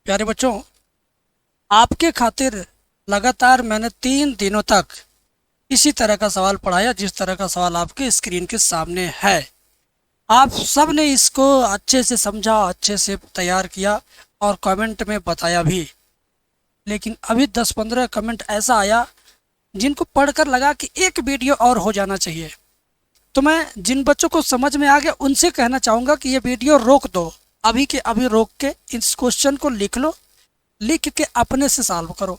प्यारे बच्चों, आपके खातिर लगातार मैंने 3 दिनों तक इसी तरह का सवाल पढ़ाया जिस तरह का सवाल आपके स्क्रीन के सामने है। आप सब ने इसको अच्छे से समझा, अच्छे से तैयार किया और कमेंट में बताया भी। लेकिन अभी 10-15 कमेंट ऐसा आया जिनको पढ़कर लगा कि एक वीडियो और हो जाना चाहिए। तो मैं जिन बच्चों को समझ में आ गया उनसे कहना चाहूँगा कि ये वीडियो रोक दो, अभी के अभी रोक के इस क्वेश्चन को लिख लो, लिख के अपने से सॉल्व करो।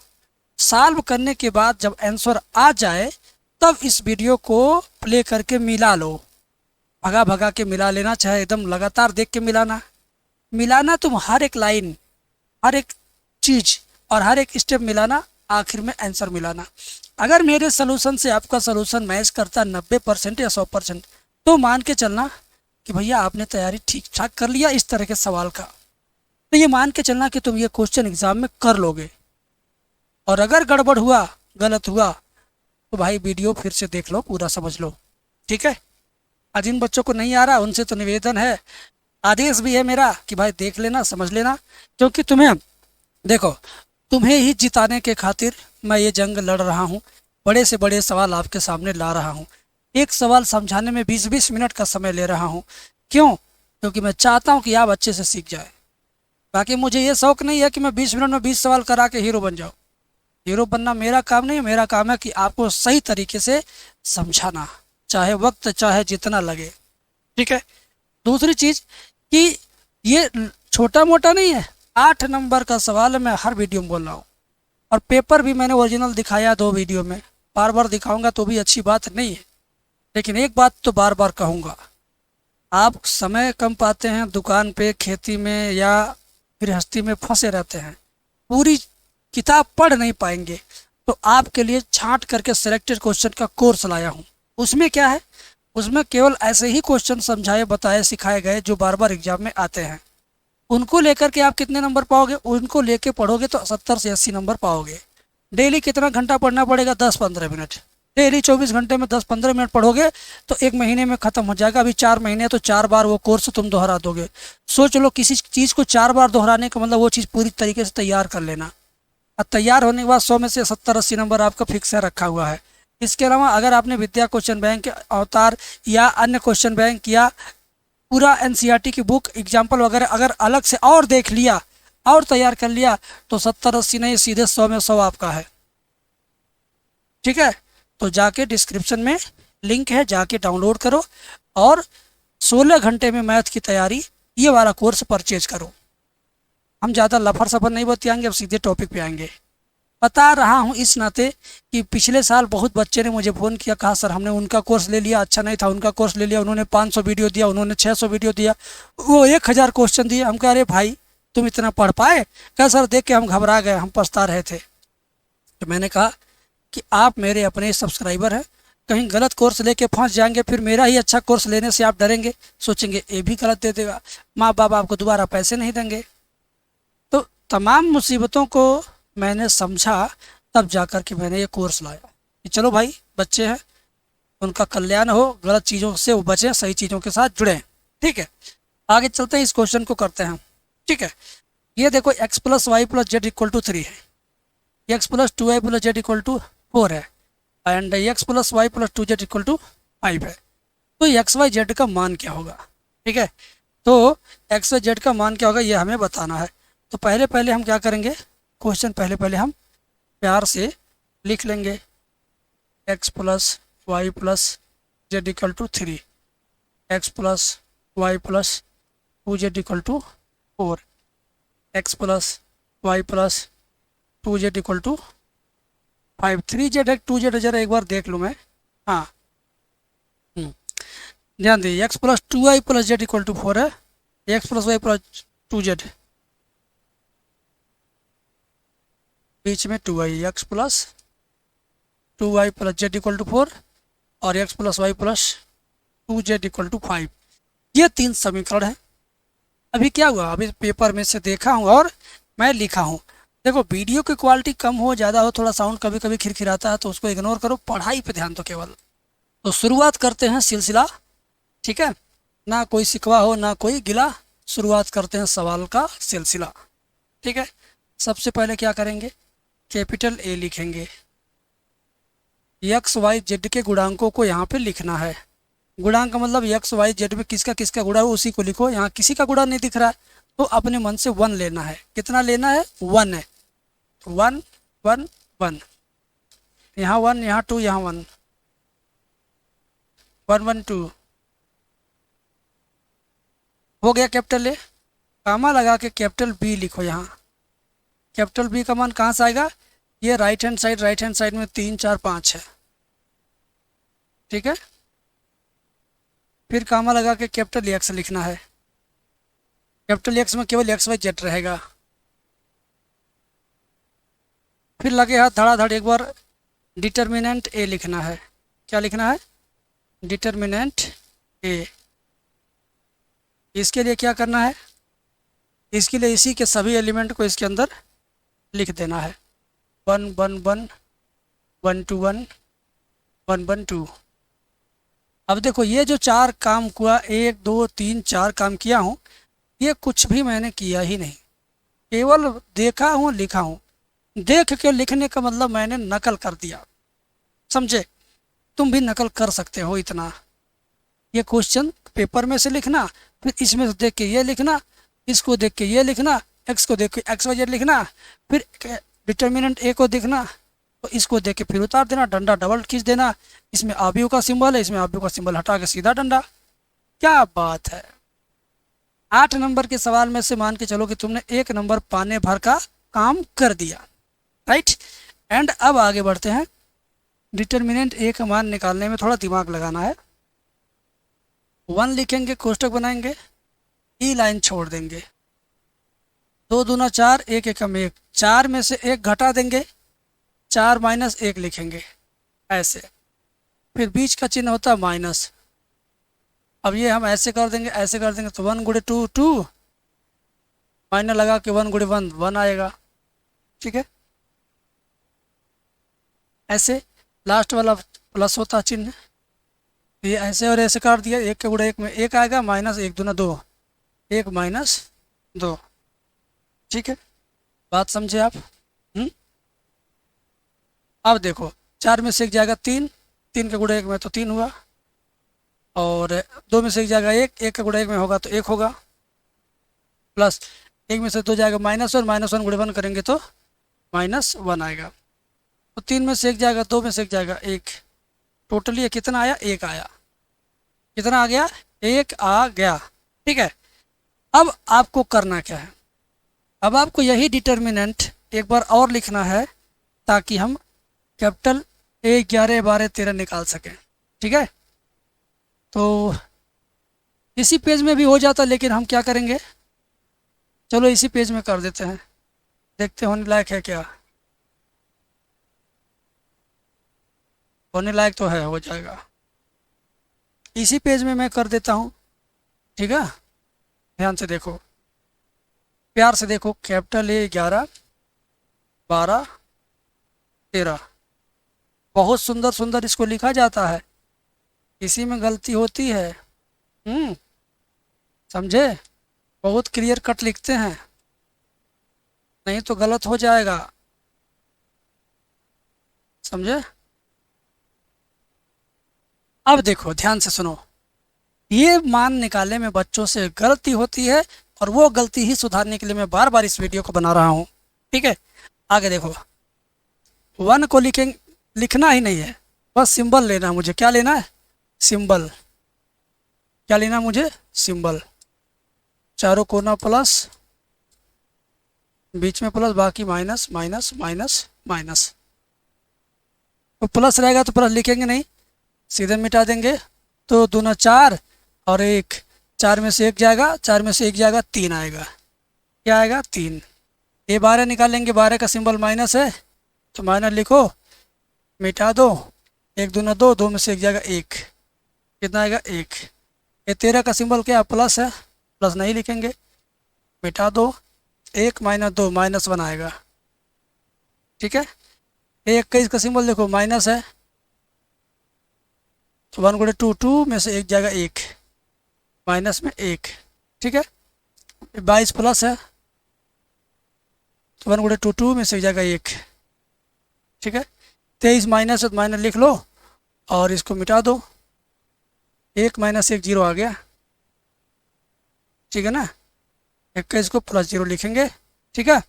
सॉल्व करने के बाद जब आंसर आ जाए तब इस वीडियो को प्ले करके मिला लो। भगा भगा के मिला लेना, चाहे एकदम लगातार देख के मिलाना। मिलाना तुम हर एक लाइन, हर एक चीज और हर एक स्टेप मिलाना, आखिर में आंसर मिलाना। अगर मेरे सोल्यूशन से आपका सोल्यूशन मैच करता 90% या 100%, तो मान के चलना कि भैया आपने तैयारी ठीक ठाक कर लिया इस तरह के सवाल का। तो ये मान के चलना कि तुम ये क्वेश्चन एग्जाम में कर लोगे। और अगर गड़बड़ हुआ, गलत हुआ, तो भाई वीडियो फिर से देख लो, पूरा समझ लो। ठीक है। आज जिन बच्चों को नहीं आ रहा उनसे तो निवेदन है, आदेश भी है मेरा कि भाई देख लेना, समझ लेना। क्योंकि तुम्हें देखो, तुम्हें ही जिताने के खातिर मैं ये जंग लड़ रहा हूँ। बड़े से बड़े सवाल आपके सामने ला रहा हूँ। एक सवाल समझाने में 20-20 मिनट का समय ले रहा हूँ। क्यों? क्योंकि मैं चाहता हूँ कि आप अच्छे से सीख जाए। बाकी मुझे ये शौक नहीं है कि मैं 20 मिनट में 20 सवाल करा के हीरो बन जाऊँ। हीरो बनना मेरा काम नहीं है। मेरा काम है कि आपको सही तरीके से समझाना, चाहे वक्त चाहे जितना लगे। ठीक है। दूसरी चीज कि ये छोटा मोटा नहीं है, 8 नंबर का सवाल है। मैं हर वीडियो में बोल रहा हूँ और पेपर भी मैंने ओरिजिनल दिखाया 2 वीडियो में। बार बार दिखाऊंगा तो भी अच्छी बात नहीं है, लेकिन एक बात तो बार बार कहूँगा, आप समय कम पाते हैं, दुकान पे, खेती में या गृहस्थी में फंसे रहते हैं, पूरी किताब पढ़ नहीं पाएंगे, तो आपके लिए छांट करके सिलेक्टेड क्वेश्चन का कोर्स लाया हूँ। उसमें क्या है? उसमें केवल ऐसे ही क्वेश्चन समझाए, बताए, सिखाए गए जो बार बार एग्जाम में आते हैं। उनको लेकर के आप कितने नंबर पाओगे? उनको लेके पढ़ोगे तो 70 से 80 नंबर पाओगे। डेली कितना घंटा पढ़ना पड़ेगा? 10-15 मिनट। डेली 24 घंटे में 10-15 मिनट पढ़ोगे तो 1 महीने में ख़त्म हो जाएगा। अभी 4 महीने तो 4 बार वो कोर्स तुम दोहरा दोगे। सोच लो, किसी चीज़ को 4 बार दोहराने का मतलब वो चीज़ पूरी तरीके से तैयार कर लेना। और तैयार होने के बाद 100 में से 70-80 नंबर आपका फिक्स है, रखा हुआ है। इसके अलावा अगर आपने विद्या क्वेश्चन बैंक, अवतार या अन्य क्वेश्चन बैंक या पूरा एनसीईआरटी की बुक, एग्जाम्पल वगैरह अगर अलग से और देख लिया और तैयार कर लिया तो 70-80 नहीं, सीधे 100 में 100 आपका है। ठीक है। तो जाके डिस्क्रिप्शन में लिंक है, जाके डाउनलोड करो और 16 घंटे में मैथ की तैयारी, ये वाला कोर्स परचेज करो। हम ज़्यादा लफर सफर नहीं बतियाएंगे, अब सीधे टॉपिक पे आएंगे। बता रहा हूँ इस नाते कि पिछले साल बहुत बच्चे ने मुझे फ़ोन किया, कहा सर हमने उनका कोर्स ले लिया, अच्छा नहीं था, उनका कोर्स ले लिया, उन्होंने 500 वीडियो दिया, उन्होंने 600 वीडियो दिया, वो 1000 क्वेश्चन दिए। हम कह रहे भाई तुम इतना पढ़ पाए? क्या सर देख के हम घबरा गए, हम पछता रहे थे। तो मैंने कहा कि आप मेरे अपने सब्सक्राइबर हैं, कहीं गलत कोर्स लेके फंस जाएंगे, फिर मेरा ही अच्छा कोर्स लेने से आप डरेंगे, सोचेंगे ये भी गलत दे देगा, माँ बाप आपको दोबारा पैसे नहीं देंगे। तो तमाम मुसीबतों को मैंने समझा, तब जाकर के मैंने ये कोर्स लाया कि चलो भाई बच्चे हैं, उनका कल्याण हो, गलत चीज़ों से वो बचें, सही चीज़ों के साथ जुड़ें। ठीक है। आगे चलते हैं, इस क्वेश्चन को करते हैं। ठीक है। ये देखो, x + y + z = 3 है, x + 2y + z = 4 है एंड x + y + 2z = 5 है। तो x y z का मान क्या होगा? ठीक है। तो x y z का मान क्या होगा ये हमें बताना है। तो पहले पहले हम क्या करेंगे, क्वेश्चन पहले पहले हम प्यार से लिख लेंगे। x + y + z = 3, x + y + 2z = 4, x + y + 2z = 5। 3z है, 2z जरा एक बार देख लूँ मैं। हाँ, ध्यान दीजिए, x + 2y + z = 4 है, x + y + 2z, बीच में 2y, x + 2y + z = 4 और x + y + 2z = 5। ये 3 समीकरण है। अभी क्या हुआ, अभी पेपर में से देखा हूँ और मैं लिखा हूँ। देखो, वीडियो की क्वालिटी कम हो ज़्यादा हो, थोड़ा साउंड कभी कभी खिरखिराता है तो उसको इग्नोर करो, पढ़ाई पे ध्यान दो केवल। तो शुरुआत करते हैं सिलसिला। ठीक है। ना कोई शिकवा हो ना कोई गिला, शुरुआत करते हैं सवाल का सिलसिला। ठीक है, सबसे पहले क्या करेंगे, कैपिटल ए लिखेंगे। एक्स वाई जेड के गुणांकों को यहाँ पे लिखना है। गुणांक का मतलब एक्स वाई जेड में किसका किसका गुणा हो उसी को लिखो। यहाँ किसी का गुणा नहीं दिख रहा है तो अपने मन से 1 लेना है। कितना लेना है, 1 है। 1 1 1, यहाँ 1, यहाँ 2, यहाँ 1, 1 1 2 हो गया। कैपिटल ए कामा लगा के कैपिटल बी लिखो। यहाँ कैपिटल बी का मान कहाँ से आएगा, ये राइट हैंड साइड में 3 4 5 है। ठीक है, फिर कामा लगा के कैपिटल एक्स लिखना है। कैपिटल एक्स में केवल एक्स वाई जेड रहेगा। फिर लगे हाथ धड़ाधड़ एक बार डिटर्मिनेंट ए लिखना है। क्या लिखना है, डिटर्मिनेंट ए। इसके लिए क्या करना है, इसके लिए इसी के सभी एलिमेंट को इसके अंदर लिख देना है। 1 1 1 1 2 1 1 1 2। अब देखो ये जो 4 काम हुआ, 1 2 3 4 काम किया हूँ, ये कुछ भी मैंने किया ही नहीं, केवल देखा हूँ लिखा हूँ। देख के लिखने का मतलब मैंने नकल कर दिया, समझे। तुम भी नकल कर सकते हो इतना। ये क्वेश्चन पेपर में से लिखना, फिर इसमें से देख के ये लिखना, इसको देख के ये लिखना, एक्स को देख के एक्स वाई जेड लिखना, फिर डिटर्मिनेंट ए को देखना तो इसको देख के फिर उतार देना, डंडा डबल खींच देना। इसमें आबियों का सिंबल है, इसमें आबियों का सिंबल हटा के सीधा डंडा। क्या बात है। 8 नंबर के सवाल में से मान के चलो कि तुमने 1 नंबर पाने भर का काम कर दिया, राइट। एंड अब आगे बढ़ते हैं। डिटर्मिनेंट ए का मान निकालने में थोड़ा दिमाग लगाना है। 1 लिखेंगे, कोष्टक बनाएंगे, ई लाइन छोड़ देंगे। 2 दूना 4, 1 एकम 1, 4 में से 1 घटा देंगे, 4 माइनस 1 लिखेंगे ऐसे। फिर बीच का चिन्ह होता है माइनस। अब ये हम ऐसे कर देंगे, ऐसे कर देंगे तो 1 गुणे 2 2, माइनस लगा के 1 गुणे 1 1 आएगा। ठीक है, ऐसे लास्ट वाला प्लस होता चिन्ह, ये ऐसे और ऐसे काट दिया। 1 के गुणे 1 में 1 आएगा, माइनस 1 दूना 2, 1 माइनस 2। ठीक है, बात समझे आप। अब देखो 4 में से 1 जाएगा 3, 3 के गुणे 1 में तो 3 हुआ, और 2 में से 1 जाएगा 1, 1 का गुणे 1 में होगा तो 1 होगा, प्लस 1 में से 2 जाएगा माइनस 1, माइनस 1 गुणे 1 करेंगे तो माइनस 1 आएगा। तो 3 में से 1 जाएगा, 2 में से 1 जाएगा 1, टोटली ये कितना आया, 1 आया। कितना आ गया, 1 आ गया। ठीक है, अब आपको करना क्या है, अब आपको यही डिटर्मिनेंट एक बार और लिखना है ताकि हम कैपिटल ए 11 12 13 निकाल सकें। ठीक है, तो इसी पेज में भी हो जाता, लेकिन हम क्या करेंगे, चलो इसी पेज में कर देते हैं, देखते होने लायक है क्या। होने लायक तो है, हो जाएगा। इसी पेज में मैं कर देता हूँ। ठीक है, ध्यान से देखो, प्यार से देखो। कैपिटल ए 11 12 13, बहुत सुंदर सुंदर इसको लिखा जाता है, इसी में गलती होती है। समझे, बहुत क्लियर कट लिखते हैं, नहीं तो गलत हो जाएगा। समझे। अब देखो ध्यान से सुनो, ये मान निकालने में बच्चों से गलती होती है, और वो गलती ही सुधारने के लिए मैं बार बार इस वीडियो को बना रहा हूँ। ठीक है, आगे देखो। 1 को लिखना ही नहीं है, बस सिंबल लेना है मुझे। क्या लेना है, सिंबल। क्या लेना मुझे, सिंबल। चारों कोना प्लस, बीच में प्लस, बाकी माइनस माइनस माइनस माइनस। तो प्लस रहेगा तो प्लस लिखेंगे नहीं, सीधे मिटा देंगे। तो दूना 4 और 1, 4 में से 1 जाएगा, 4 में से 1 जाएगा 3 आएगा। क्या आएगा, 3। ये 12 निकालेंगे, 12 का सिंबल माइनस है तो माइनस लिखो, मिटा दो। 1 दूना 2, 2 में से 1 जाएगा 1, कितना आएगा 1। ये 13 का सिंबल क्या, प्लस है, प्लस नहीं लिखेंगे, मिटा दो। 1 माइनस 2 माइनस 1 आएगा। ठीक है, 21 का सिंबल देखो माइनस है, तो 1 गुणे 2, 2 में से 1 जाएगा 1, माइनस में 1। ठीक है, 22 प्लस है, तो 1 गुणे 2 2 में से जाएगा 1। ठीक है, 23 माइनस है तो माइनस लिख लो और इसको मिटा दो। 1 माइनस 1 0 आ गया। ठीक है ना, 21 को प्लस 0 लिखेंगे। ठीक है,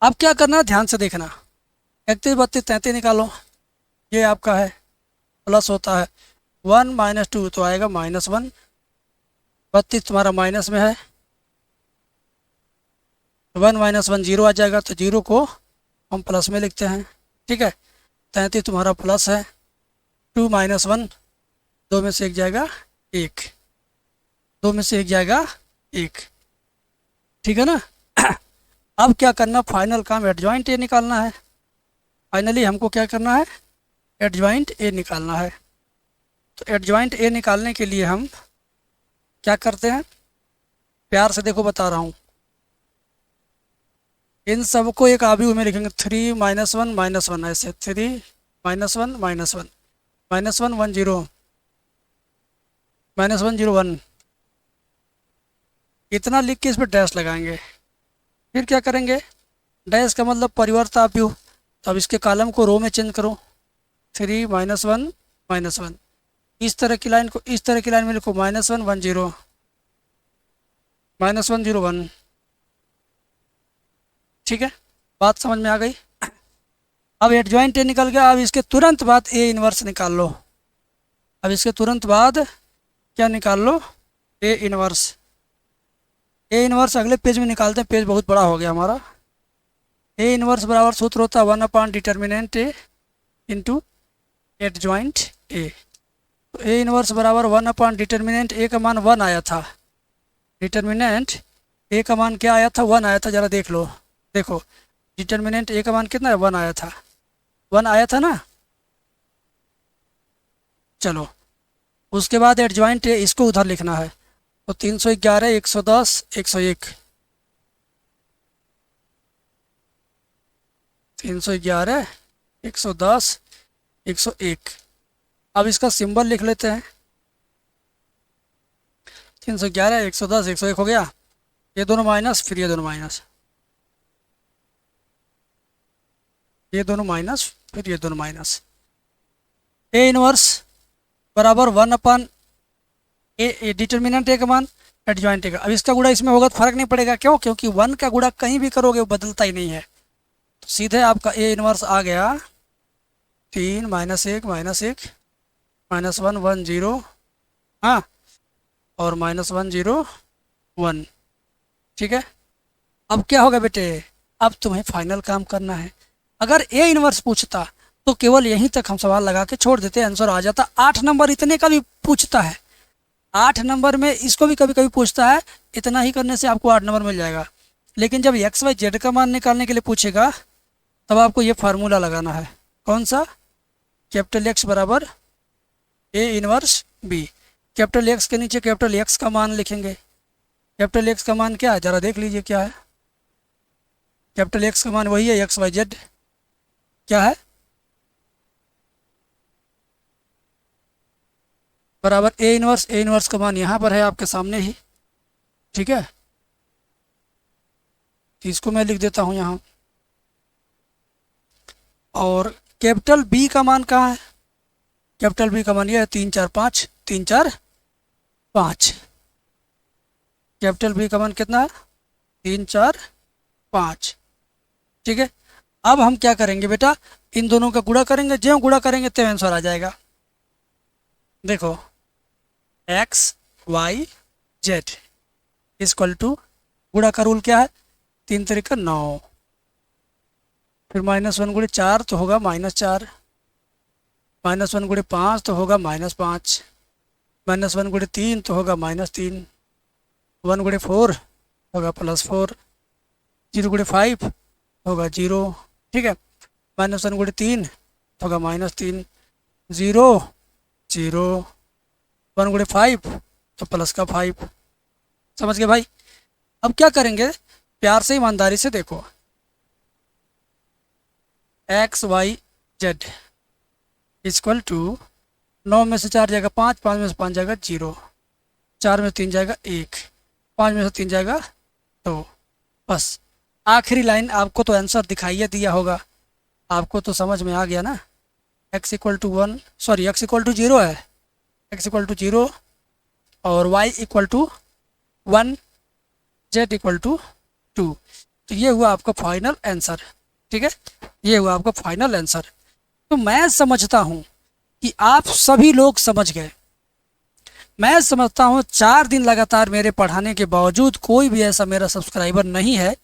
अब क्या करना है ध्यान से देखना। 31 32 33 निकालो, ये आपका है, प्लस होता है 1 माइनस 2 तो आएगा -1। 32 तुम्हारा माइनस में है, 1 माइनस 1 0 आ जाएगा, तो 0 को हम प्लस में लिखते हैं। ठीक है, 33 तुम्हारा प्लस है, 2 माइनस 1 2 में से 1 जाएगा 1, 2 में से 1 जाएगा 1। ठीक है ना। अब क्या करना, फाइनल काम एडजॉइंट ए निकालना है। फाइनली हमको क्या करना है, एडजॉइंट ए निकालना है। तो एडजॉइंट ए निकालने के लिए हम क्या करते हैं, प्यार से देखो बता रहा हूँ, इन सबको एक आव्यूह में लिखेंगे। 3 माइनस 1 माइनस 1, ऐसे 3 माइनस 1 माइनस 1 माइनस 1 1 0 माइनस 1 0 1, इतना लिख के इस पर डैश लगाएंगे। फिर क्या करेंगे, डैश का मतलब परिवर्त आव्यूह, तो अब इसके कॉलम को रो में चेंज करो। 3 माइनस 1 माइनस 1, इस तरह की लाइन को इस तरह की लाइन में लिखो, -1 1 0 -1 0 1। ठीक है, बात समझ में आ गई। अब एडजॉइंट ए निकल गया, अब इसके तुरंत बाद ए इनवर्स निकाल लो। अब इसके तुरंत बाद क्या निकाल लो, ए इनवर्स। ए इनवर्स अगले पेज में निकालते हैं, पेज बहुत बड़ा हो गया हमारा। ए इनवर्स बराबर सूत्र होता है 1 determinant A into adjoint A. तो ए इनवर्स बराबर 1 डिटर्मिनेंट ए का मान 1 आया था, डिटर्मिनेंट ए का मान क्या आया था, 1 आया था। ज़रा देख लो, देखो डिटर्मिनेंट ए का मान कितना है, 1 आया था, 1 आया था ना। चलो उसके बाद एडजॉइंट ए इसको उधर लिखना है, तो 311 110 101, 311 110 101। अब इसका सिंबल लिख लेते हैं, 311 110 101 हो गया, ये दोनों माइनस, फिर ये दोनों माइनस, ये दोनों माइनस, फिर ये दोनों माइनस। ए इनवर्स बराबर 1 ए डिटर्मिनेंट ए का मान एडजॉइंट ए का। अब इसका गुणा इसमें होगा तो फर्क नहीं पड़ेगा, क्यों, क्योंकि 1 का गुणा कहीं भी करोगे वो बदलता ही नहीं है। तो सीधे आपका ए इनवर्स आ गया 3 माइनस 1 माइनस 1 -1 1 0, हाँ, और -1 0 1। ठीक है, अब क्या होगा बेटे, अब तुम्हें फाइनल काम करना है। अगर ए इनवर्स पूछता तो केवल यहीं तक हम सवाल लगा के छोड़ देते, आंसर आ जाता। 8 नंबर इतने का भी पूछता है, 8 नंबर में इसको भी कभी कभी पूछता है, इतना ही करने से आपको 8 नंबर मिल जाएगा। लेकिन जब एक्स वाई जेड का मान निकालने के लिए पूछेगा तब आपको ये फार्मूला लगाना है, कौन सा, कैपिटल एक्स बराबर A inverse B. Capital X के नीचे कैपिटल एक्स का मान लिखेंगे। कैपिटल एक्स का मान क्या है, ज़रा देख लीजिए क्या है। कैपिटल एक्स का मान वही है एक्स वाई जेड, क्या है, बराबर ए इनवर्स का मान यहाँ पर है आपके सामने ही। ठीक है, तो इसको मैं लिख देता हूँ यहाँ। और कैपिटल बी का मान कहाँ है, कैपिटल बी का मान ये है 3 4 5, 3 4 5। कैपिटल बी का मान कितना है, 3 4 5। ठीक है, अब हम क्या करेंगे बेटा, इन दोनों का गुणा करेंगे, जो गुणा करेंगे तो आंसर आ जाएगा। देखो X Y Z equal to, गुणा का रूल क्या है, 3 तरीका 9, फिर -1 गुणे 4 तो होगा -4, -1 गुणे 5 तो होगा -5, -1 गुणे 3 तो होगा -3, 1 गुणे 4 होगा +4, 0 गुणे 5 होगा 0। ठीक है, -1 गुणे 3 होगा -3, 0 0, 1 गुणे 5 तो प्लस का 5। समझ गए भाई। अब क्या करेंगे, प्यार से ईमानदारी से देखो, X Y Z equal to 9 में से 4 जाएगा 5, 5 में से 5 जाएगा 0, 4 में से 3 जाएगा 1, 5 में से 3 जाएगा 2, बस आखिरी लाइन आपको तो आंसर दिखाइए दिया होगा, आपको तो समझ में आ गया ना। x equal to 1, sorry x equal to 0 है, x इक्वल टू 0 और y equal to 1, z equal to 2। तो ये हुआ आपका फाइनल आंसर, ठीक है, ये हुआ आपका फाइनल आंसर। तो मैं समझता हूँ कि आप सभी लोग समझ गए। मैं समझता हूँ 4 दिन लगातार मेरे पढ़ाने के बावजूद कोई भी ऐसा मेरा सब्सक्राइबर नहीं है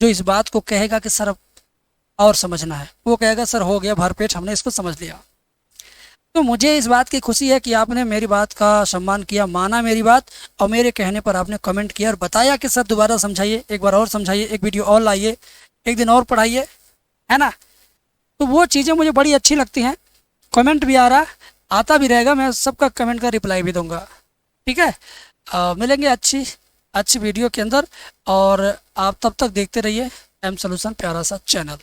जो इस बात को कहेगा कि सर और समझना है। वो कहेगा सर हो गया भरपेट, हमने इसको समझ लिया। तो मुझे इस बात की खुशी है कि आपने मेरी बात का सम्मान किया, माना मेरी बात, और मेरे कहने पर आपने कमेंट किया और बताया कि सर दोबारा समझाइए, एक बार और समझाइए, एक वीडियो और लाइए, एक दिन और पढ़ाइए, है ना। तो वो चीज़ें मुझे बड़ी अच्छी लगती हैं। कमेंट भी आ रहा, आता भी रहेगा, मैं सबका कमेंट का रिप्लाई भी दूंगा, ठीक है। मिलेंगे अच्छी अच्छी वीडियो के अंदर, और आप तब तक देखते रहिए एम सॉल्यूशन प्यारा सा चैनल।